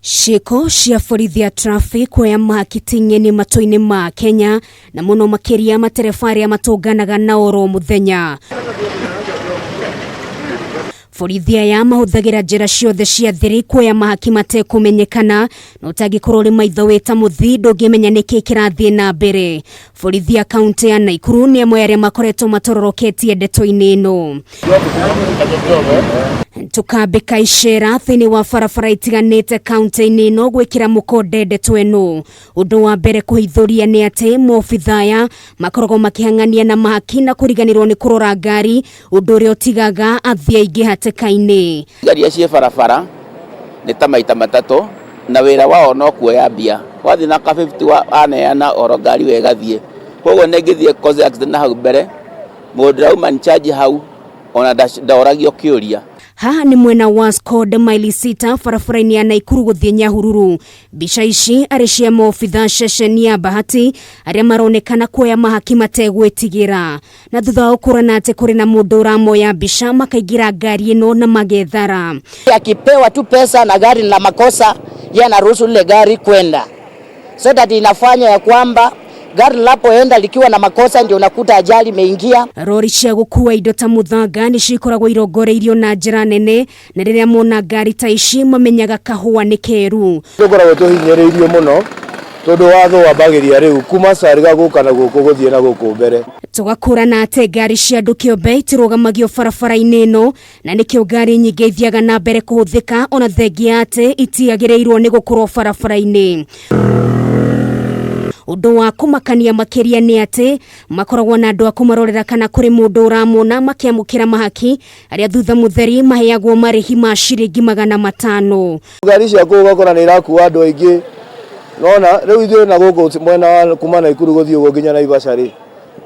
Ciiko cia borithi ya traffic kuoya makiting'eni matũ-inĩ ma Kenya na mũno makĩria matereba arĩa matũnganaga na oro mũthenya. Borithi aya mahũthagĩra njĩra ciothe cia thiri kuoya mahaki matekũmenyekana na ũtangĩkorwo ũrĩ maitho wĩta mũthii ndũngĩmenya nĩkĩ kĩrathiĩ na mbere. Borithi ya kaunti ya Nakuru nĩ amwe arĩa makoretwo matororoketie ndeto-inĩ ĩno. Tukambĩka icera thĩinĩ wa barabara itiganĩte kaunti-inĩ ĩno gwĩkĩra mũkonde ndeto ĩno. Ũndũ wa mbere kũhithũria nĩ atĩ maobitha aya makoragwo makĩhang'ania na mahaki na kũriganĩrwo nĩ kũrora ngari, ũndũ ũrĩa ũtigaga athii aingĩ hatĩka-inĩ. Ngari cia barabara nĩ ta maita matatũ na wĩra wao no kuoya mbia. Wathiĩ na ka 50 aneana oro ngari wegathiĩ. Koguo nĩngĩthiĩ cause accident na hau mbere mũndũ rauma ncharge hau ona ndaoragio kĩũria. Haha ni mwena wa Skod maili 6 barabara-inĩ ya Nakuru gũthiĩ Nyahururu. Mbica ici arĩ cia maobitha ceceni ya Bahati arĩa maronekana kuoya mahaki mategwĩtigĩra. Na thutha wa gũkũrana atĩ kũrĩ na mũndũ ũramoya mbica makaingĩra ngari ĩno na magethara. Akipewa tu pesa na gari la makosa yeye anaruhusu ile gari kwenda. So that inafanya ya kwamba gari lapoenda likiwa na makosa ndio unakuta ajali imeingia. Rori cia gũkua indo ta mũthanga nĩ cikoragwo irongoreirio na njĩra nene na rĩrĩa mona ngari ta ici mamenyaga kahũa nĩ keru. Tũkoragwo tũhinyĩrĩirio mũno tondũ watho wambagĩria rĩu kuma Sariga gũka na gũkũ gũthiĩ na gũkũ mbere. Tũgakũrana atĩ ngari cia andũ kĩũmbe itirũgamagio barabara-inĩ ĩno na nĩkĩo ngari nyingĩ ithiaga na mbere kũhũthĩka ona thengia atĩ itiagĩrĩirwo nĩ gũkorwo barabara-inĩ. Ũndũ wa kũmakania makĩria nĩ atĩ makoragwo na andũ a kũmarorera kana kũrĩ mũndũ ũramona makĩamũkĩra mahaki arĩa thutha mũtheri maheagwo marĩhi ma ciringi 500. Ngari cia gũkora nĩ irakuua andũ aingĩ. Nona rĩu ithuĩ na gũkũ mwena wa kuma Nakuru gũthiĩ ũguo nginya Naivasha rĩ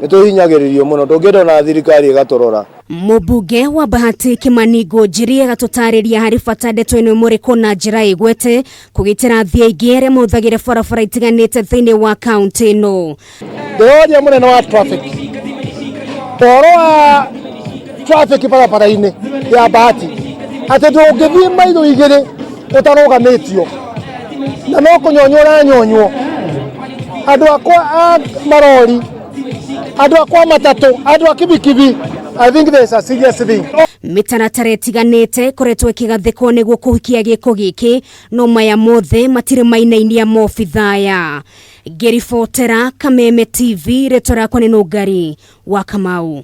nĩ tũhinyagĩrĩrio mũno tũngĩenda na thirikari ĩgatũrora. Mũmbunge wa Bahati Kimani Ngũnjiri agatũtarĩria harĩ bata ndeto ĩno mũrĩko na njĩra ĩgwete kũgitĩra athii aingĩ arĩa mahũthagĩra barabara itiganĩte thĩinĩ wa kaunti ĩno. Ndĩroria mũnene wa traffic ũhoro wa traffic barabara-inĩ ya Bahati atĩ ndũngĩthiĩ mailo igĩrĩ ũtarũgamĩtio na no kũnyonywo ũranyonywo. Andũ akwa a marori, andũ akwa matatũ, andũ a kibikibi, I think there's a serious thing. Mĩtaratara ĩtiganĩte koretwo ĩkĩgathĩkwo nĩguo kũhikia gĩko gĩkĩ no maya mothe matirĩ mainainia maobitha aya. Ngĩribotera Kameme TV, rĩtwa rĩakwa nĩ Nũngari wa Kamau.